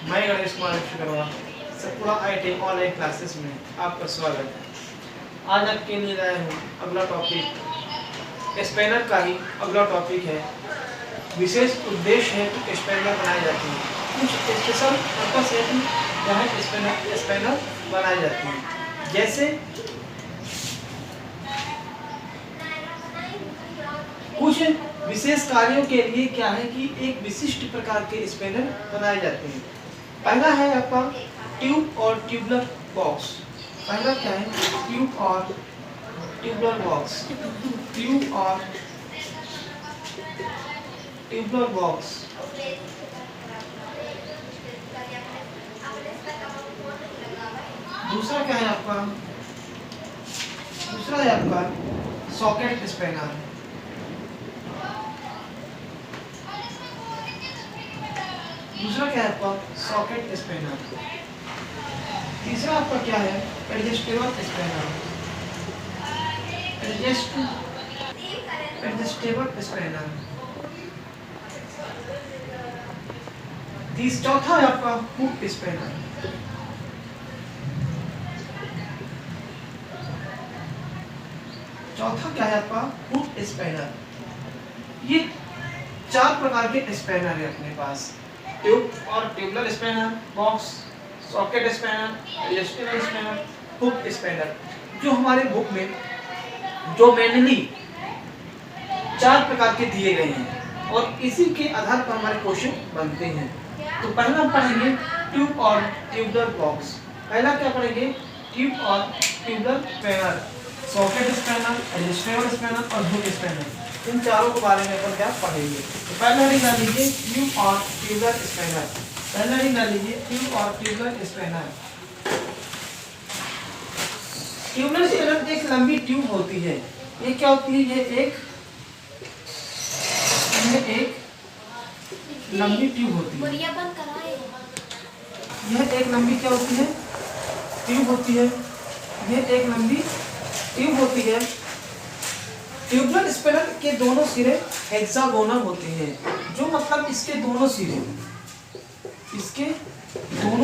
मैं Ganesh Kumar Vishwakarma Satpura IIT online classes में आपका स्वागत है। आज आपके लिए लाया हूँ अगला टॉपिक स्पैनर का ही अगला टॉपिक है। विशेष उद्देश्य है कि स्पैनर बनाए जाते हैं, कुछ स्पेशल पर्पस है कि जहाँ स्पैनर बनाए जाते हैं। जैसे कुछ विशेष कार्यों के लिए क्या है कि एक विशिष्ट प्रकार के स्पैनर बनाए जाते हैं। पहला है आपका ट्यूब और ट्यूबलर बॉक्स। पहला क्या है? ट्यूब और ट्यूबलर बॉक्स। ट्यूब और ट्यूबलर बॉक्स। दूसरा क्या है आपका? दूसरा है आपका सॉकेट स्पैनर। दूसरा क्या है आपका? Socket spanner. तीसरा आपका क्या है? Adjustable spanner. Adjustable spanner. चौथा है आपका हुक स्पैनर। चौथा क्या है आपका? Hook spanner. ये 4 प्रकार के स्पैनर है अपने पास। ट्यूब और tubular spanner, box, socket spanner, adjustable spanner, hook spanner. जो हमारे बुक में जो मेनली 4 प्रकार के दिए गए हैं और इसी के आधार पर हमारे क्वेश्चन बनते हैं। तो पहला हम पढ़ेंगे ट्यूब और ट्यूबलर बॉक्स। पहला क्या पढ़ेंगे? ट्यूब और tubular spanner, socket spanner, adjustable spanner और हुक स्पैनर। इन चारों के बारे में अपन क्या पढ़ेंगे। तो पहला हेडिंग डाल लीजिए ट्यूब और ट्यूबलर स्पैनर। पहला हेडिंग डाल लीजिए ट्यूब और ट्यूबलर स्पैनर। ट्यूबलर स्पैनर एक लंबी ट्यूब होती है। ये क्या होती है? ये एक लंबी ट्यूब होती है। यह एक लंबी क्या होती है? ट्यूब होती है। यह एक लंबी ट्यूब होती है। ट्यूबलर स्पैनर के दोनों सिरे हेक्सागोनल होते हैं। जो मतलब इसके दोनों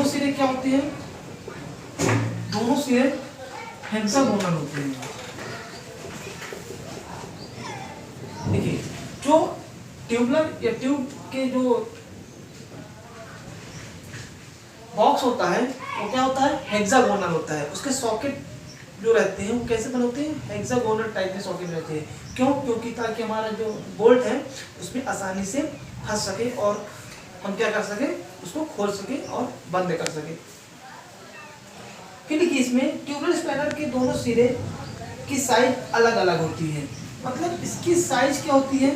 सिरे क्या होते हैं? दोनों सिरे हेक्सागोनल होते हैं। देखिए, जो ट्यूबलर या ट्यूब के जो बॉक्स होता है वो क्या होता है? हेक्सागोनल होता है। उसके सॉकेट जो रहते हैं वो कैसे बने होते हैं? हेक्सागोनल टाइप के सॉकेट रहते हैं। क्यों? क्योंकि ताकि हमारा जो बोल्ट है उसमें आसानी से फंस सके और हम क्या कर सके? उसको खोल सके और बंद कर सके। फिर देखिए, इसमें ट्यूबलर स्पैनर के दोनों सिरे की साइज अलग अलग होती है। मतलब इसकी साइज क्या होती है?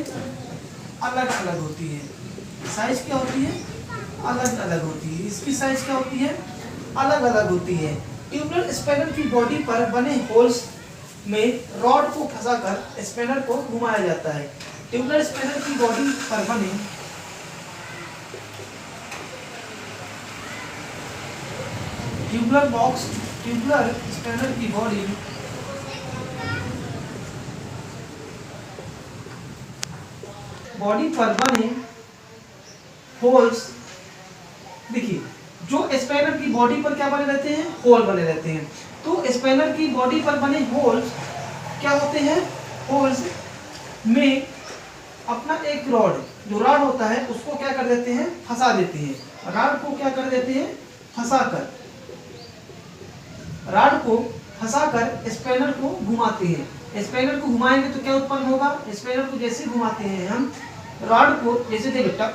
अलग अलग होती है। साइज क्या होती है? अलग अलग होती है। इसकी साइज क्या होती है? अलग अलग होती है। ट्यूबलर स्पैनर की बॉडी पर बने होल्स में रॉड को फंसाकर स्पैनर को घुमाया जाता है। ट्यूबलर स्पैनर की बॉडी पर बने ट्यूबलर स्पैनर की बॉडी पर बने होल्स। देखिए, जो स्पैनर की बॉडी पर क्या बने रहते हैं? होल बने रहते हैं। तो स्पैनर की बॉडी पर बने होल्स क्या होते हैं? होल्स में अपना एक रॉड, जो रॉड होता है उसको क्या कर देते हैं? फंसा देते हैं। रॉड को क्या कर देते हैं? रॉड को फंसाकर स्पैनर को घुमाते हैं। स्पैनर को घुमाएंगे तो क्या उत्पन्न होगा? स्पैनर को जैसे घुमाते हैं हम रॉड को, जैसे देखिए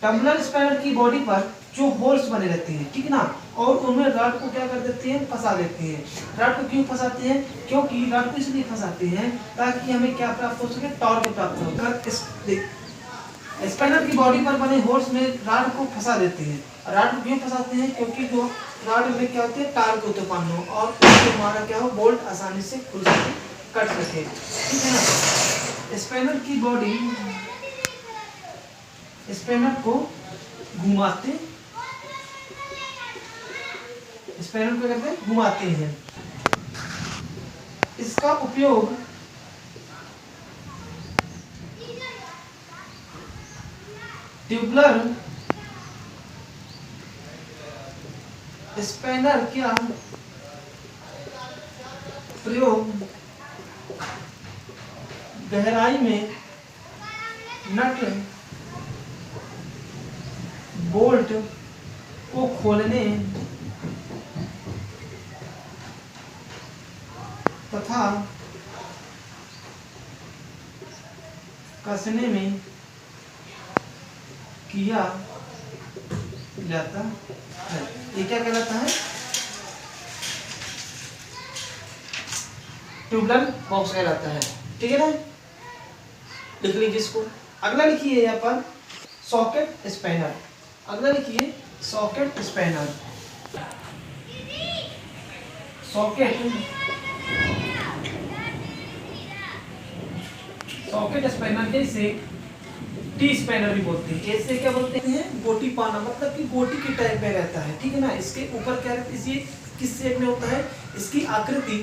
टम्बलर स्पैनर की बॉडी पर जो होल्स बने रहते हैं, ठीक ना, और उनमें रॉड को क्या कर देते हैं? फंसा देते हैं। रॉड को क्यों फंसाते हैं? क्योंकि रॉड को इसलिए फंसाते हैं ताकि हमें क्या प्राप्त हो सके? टॉर्क प्राप्त हो। अगर स्पैनर की बॉडी पर बने होल्स में रॉड को फंसा देते हैं। रॉड को क्यों फंसाते हैं? क्योंकि जो रॉड में क्या होती है? टॉर्क उत्पन्न हो और उससे हमारा क्या हो? बोल्ट आसानी से खुल सके, कट सके, ठीक है ना। स्पैनर की बॉडी स्पैनर को घुमाते हैं। इसका उपयोग ट्यूबलर स्पैनर का प्रयोग गहराई में नट बोल्ट को खोलने तथा कसने में किया जाता है। ये क्या कहलाता है? ट्यूबुलर बॉक्स कहलाता है। ठीक है ना, लिख लीजिए इसको। अगला लिखिए यहाँ पर सॉकेट स्पैनर। अगला लिखिए सॉकेट स्पैनर। सॉकेट स्पैनर जैसे टी स्पैनर भी बोलते हैं। ऐसे क्या बोलते हैं? गोटी पाना, मतलब कि गोटी की टाइप में रहता है। ठीक है ना, इसके ऊपर क्या रहता है? ये किस शेप में होता है? इसकी आकृति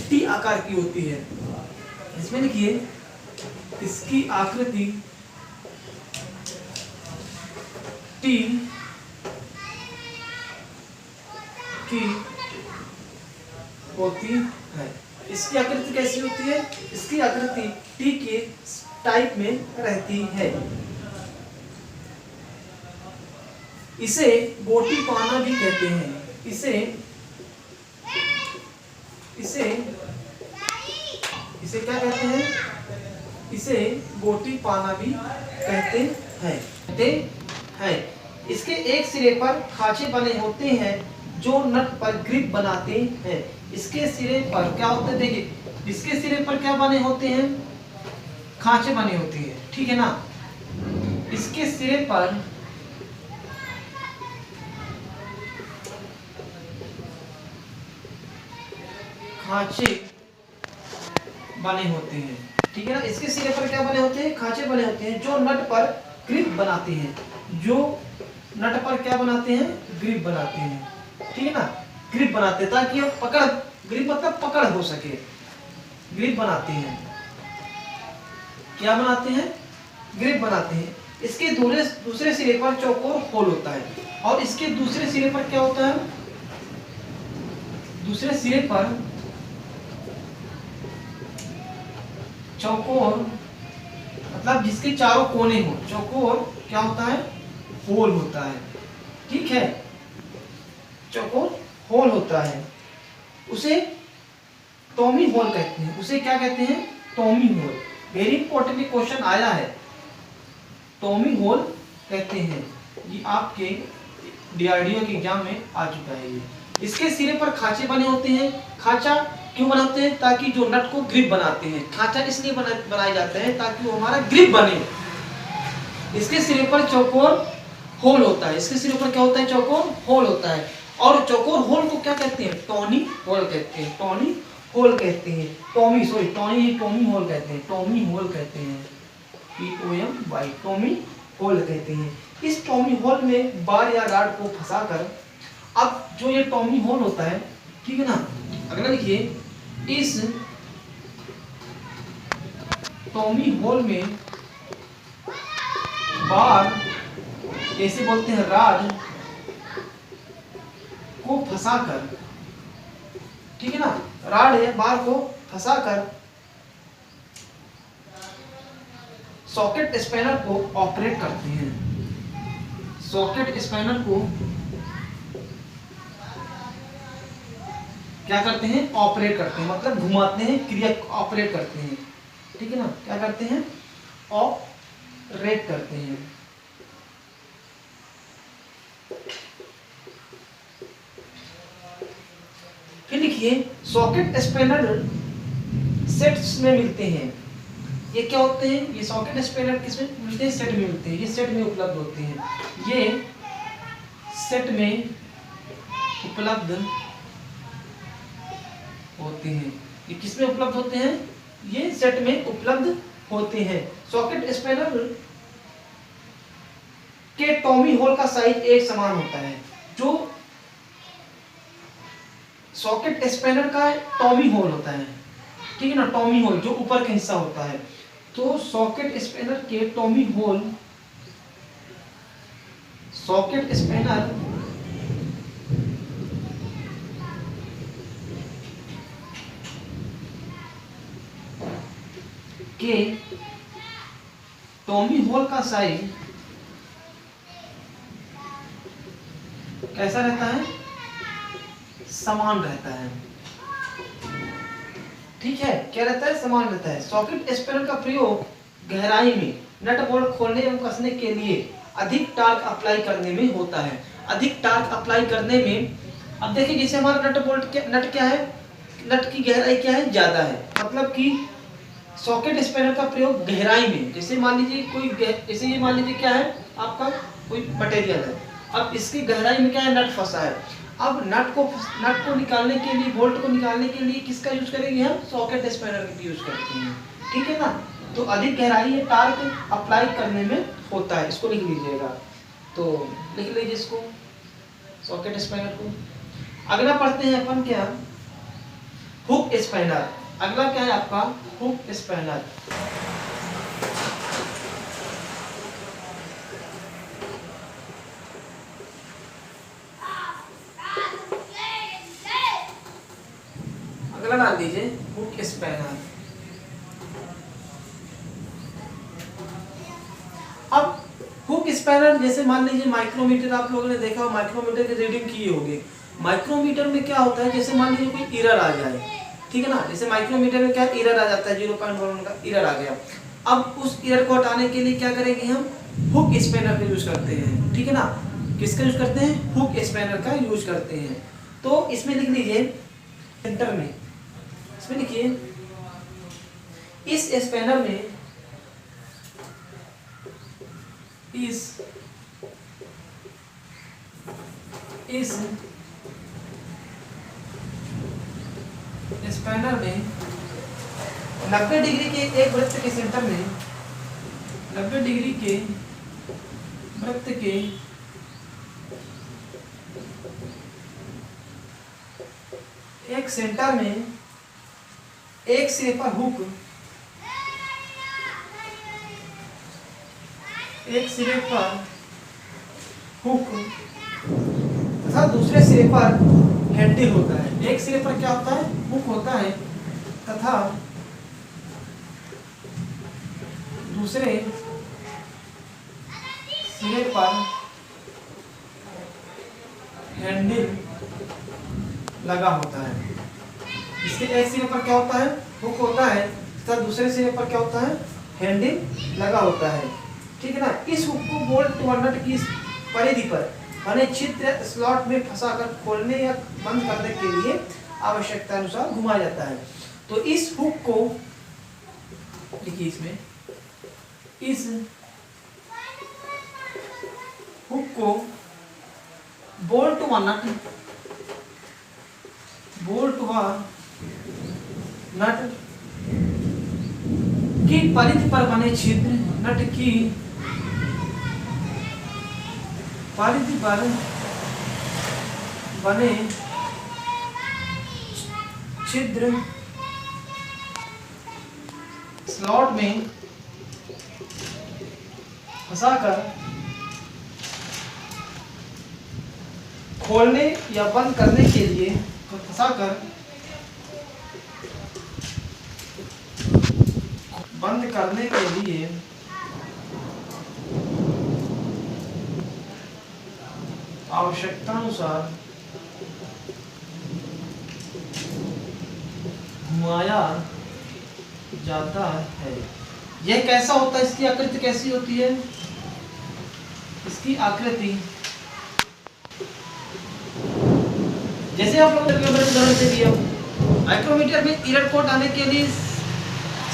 टी आकार की होती है। इसमें लिखिए इसकी आकृति टी की होती है। इसकी आकृति कैसी होती है? इसकी आकृति टी के टाइप में रहती है। इसे गोटी पाना भी कहते हैं। इसे क्या कहते हैं? इसे गोटी पाना भी कहते हैं। इसके एक सिरे पर खांचे बने होते हैं जो नट पर ग्रिप बनाते हैं। इसके सिरे पर क्या होता है? देखिए, इसके सिरे पर क्या बने होते हैं? खांचे बने होते हैं। ठीक है ना, इसके सिरे पर खांचे बने होते हैं। ठीक है ना, इसके सिरे पर क्या बने होते हैं? खांचे बने होते हैं जो नट पर ग्रिप बनाते हैं। जो नट पर क्या बनाते हैं? ग्रिप बनाते हैं। ठीक है ना, ग्रिप बनाते हैं ताकि हम पकड़, ग्रिप मतलब पकड़ हो सके, ग्रिप बनाते हैं। क्या बनाते हैं? ग्रिप बनाते हैं। इसके दूसरे सिरे पर चौकोर होल होता है और इसके दूसरे सिरे पर क्या होता है? दूसरे सिरे पर चौकोर, मतलब जिसके चारों कोने हो, चौकोर क्या होता है? होल होता है। ठीक है, चौकोर होल होता है। उसे टॉमी होल कहते हैं। उसे क्या कहते हैं? टॉमी होल। वेरी इंपॉर्टेंट क्वेश्चन आया है, टॉमी होल कहते हैं। ये आपके डीआरडीओ के एग्जाम में आ चुका है। ये इसके सिरे पर खांचे बने होते हैं। खांचा क्यों बनाते हैं? ताकि जो नट को ग्रिप बनाते हैं। खांचा इसलिए बनाए जाते हैं ताकि वो हमारा ग्रिप बने। इसके सिरे पर चौकोर होल होता है। इसके सिरे पर क्या होता है? चौकोर होल होता है। और चौकोर होल को क्या कहते हैं? टॉनी होल कहते हैं। टॉनी होल कहते हैं। टॉमी होल कहते हैं। टॉमी होल कहते हैं। POMY, टॉमी होल कहते हैं। इस टॉमी होल में बार या राड को फंसाकर, अब जो ये टॉमी होल होता है, ठीक है ना, अगला लिखिए, इस टॉमी होल में बार, जैसे बोलते हैं राड को फंसाकर, ठीक है ना, राड है, बार को फंसाकर सॉकेट स्पैनर को ऑपरेट करते हैं। सॉकेट स्पैनर को क्या करते हैं? ऑपरेट करते हैं, मतलब घुमाते हैं, क्रिया ऑपरेट करते हैं। ठीक है ना, क्या करते हैं? ऑपरेट करते हैं। फिर लिखिए सॉकेट स्पैनर सेट्स में मिलते हैं। ये क्या होते हैं? ये सॉकेट स्पैनर किसमें मिलते हैं? सेट में मिलते हैं। ये सेट में उपलब्ध होते हैं। ये सेट में उपलब्ध होते हैं। ये किसमें उपलब्ध होते हैं? ये सेट में उपलब्ध होते हैं। सॉकेट स्पैनर के टॉमी होल का साइज एक समान होता है। जो सॉकेट स्पैनर का टॉमी होल होता है, ठीक है ना, टॉमी होल जो ऊपर का हिस्सा होता है, तो सॉकेट स्पैनर के टॉमी होल, सॉकेट स्पैनर कि टॉमी होल का साइज कैसा रहता है, समान रहता है। ठीक है, क्या रहता है, समान रहता है। सॉकेट स्पैनर का प्रयोग गहराई में नट बोल्ट खोलने एवं कसने के लिए अधिक टार्क अप्लाई करने में होता है। अधिक टार्क अप्लाई करने में, अब देखिए जैसे हमारा नट क्या है, नट की गहराई क्या है, ज्यादा है, मतलब कि सॉकेट स्पैनर का प्रयोग गहराई में, जैसे मान लीजिए जैसे ये मान लीजिए क्या है आपका कोई मटेरियल है, अब इसकी गहराई में क्या है, नट फंसा है। अब नट को निकालने के लिए, बोल्ट को निकालने के लिए किसका यूज करेंगे हम, सॉकेट स्पैनर का यूज करते हैं। ठीक है ना, तो अधिक गहराई है टार्क अप्लाई करने में होता है, इसको लिख लीजिएगा। तो लिख लीजिए इसको, सॉकेट स्पैनर को। अगला पढ़ते हैं अपन क्या, हुक स्पैनर। अगला क्या है आपका, हुक स्पैनर। अगला डाल दीजिए हुक स्पैनर। अब हुक स्पैनर, जैसे मान लीजिए माइक्रोमीटर, आप लोगों ने देखा हो, माइक्रोमीटर की रीडिंग की होगी। माइक्रोमीटर में क्या होता है, जैसे मान लीजिए कोई एरर आ जाए, ठीक है ना, जैसे माइक्रोमीटर में क्या एरर आ जाता है, 0.1 का एरर आ गया। अब उस एरर को हटाने के लिए क्या करेंगे हम, हुक स्पैनर का यूज करते हैं। ठीक है ना, किसका यूज करते हैं, हुक स्पैनर का यूज करते हैं। तो इसमें लिख लीजिए सेंटर में, इसमें लिखिए, इस स्पैनर में इस स्पैनर में 90 डिग्री के एक वृत्त के सेंटर में, 90 डिग्री के वृत्त के एक सेंटर में एक सिरे पर हुक, एक सिरे पर हुक तथा दूसरे सिरे पर हैंडल होता है। एक सिरे पर क्या होता है, हुक होता है तथा दूसरे सिरे पर हैंडल लगा होता है। इसके एक सिरे पर क्या होता है, हुक होता है तथा दूसरे सिरे पर क्या होता है, हैंडल लगा होता है। ठीक है ना, इस हुक को बोल्ट व नट की परिधि पर बने छिद्र स्लॉट में फंसाकर खोलने या बंद करने के लिए आवश्यकता अनुसार घुमाया जाता है। तो इस हुक को देखिए, इसमें इस हुक को बोल्ट व नट की परिधि पर बने छिद्र, नट की परिधि पर बने छिद्र स्लॉट में फंसाकर खोलने या बंद करने के लिए, फंसाकर बंद करने के लिए आवश्यकता अनुसार घुमाया जाता है। यह कैसा होता है, इसकी आकृति कैसी होती है, इसकी आकृति जैसे आप लोगों ने उदाहरण से दिया, माइक्रोमीटर में एरर कोड आने के लिए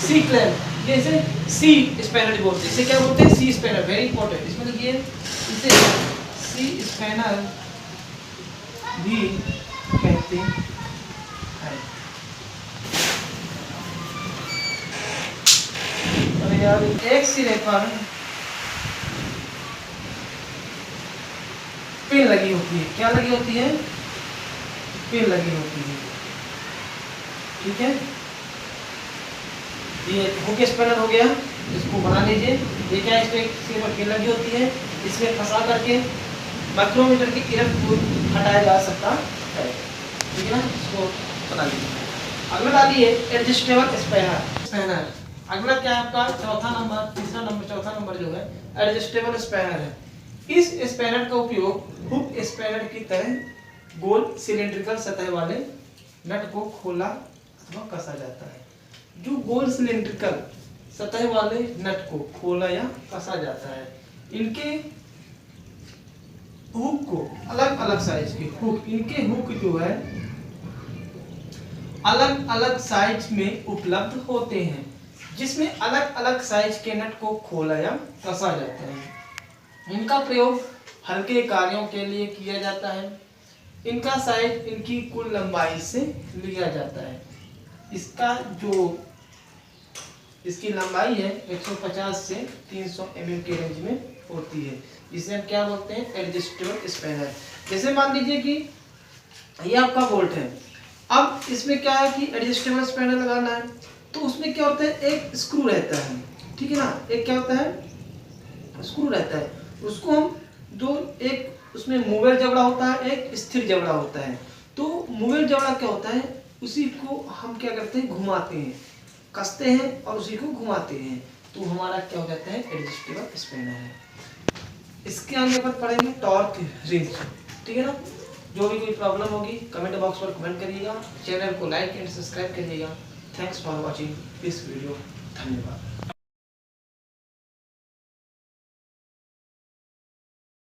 सी क्लैंप, जैसे सी स्पैनर बोलते हैं, इसे क्या बोलते हैं, सी स्पैनर, वेरी इंपॉर्टेंट। इसमें लिखिए, इसे सी स्पैनर भी कहते हैं। और यार एक सिरे पर पिन लगी होती है, क्या लगी होती है, पिन लगी होती है। ठीक है, ये हुक स्पैनर हो गया, इसको बना लीजिए। ये क्या है, इसमें एक सिरे पर पिन लगी होती है, इसमें फंसा करके माइक्रोमीटर की एरर को हटाया जा सकता है। ठीक है ना, इसको बना लीजिए। अगला डालिए एडजस्टेबल स्पैनर। अगला क्या है आपका चौथा नंबर, तीसरा नंबर, चौथा नंबर जो है एडजस्टेबल स्पैनर है। इस स्पैनर का उपयोग हुक स्पैनर की तरह गोल सिलेंड्रिकल सतह वाले नट को खोला अथवा कसा जाता है। जो गोल सिलेंड्रिकल सतह वाले नट को खोला या कसा जाता है, इनके हुक को अलग अलग साइज के हुक, इनके हुक जो है अलग अलग साइज में उपलब्ध होते हैं, जिसमें अलग अलग साइज के नट को खोला या कसा जाता है। इनका प्रयोग हल्के कार्यों के लिए किया जाता है। इनका साइज इनकी कुल लंबाई से लिया जाता है। इसका जो इसकी लंबाई है 150 से 300 mm के रेंज में होती है। इसे हम क्या बोलते हैं, एडजस्टेबल स्पैनर। जैसे मान लीजिए कि ये आपका बोल्ट है, अब इसमें क्या है कि एडजस्टेबल स्पैनर लगाना है, तो उसमें क्या होता है, एक स्क्रू रहता है, ठीक है ना, एक क्या होता है, स्क्रू रहता है। उसको हम जो एक उसमें मूवेल जबड़ा होता है, एक स्थिर जबड़ा होता है। तो मूवेल जबड़ा क्या होता है, उसी को हम क्या करते हैं, घुमाते हैं, कसते हैं और उसी को घुमाते हैं, तो हमारा क्या हो जाता है, एडजस्टेबल स्पैनर है। इसके आगे पर पढ़ेंगे टॉर्क रिंच, ठीक है ना। जो भी कोई प्रॉब्लम होगी कमेंट बॉक्स पर कमेंट करिएगा, चैनल को लाइक एंड सब्सक्राइब करिएगा। Thanks for watching this video, धन्यवाद।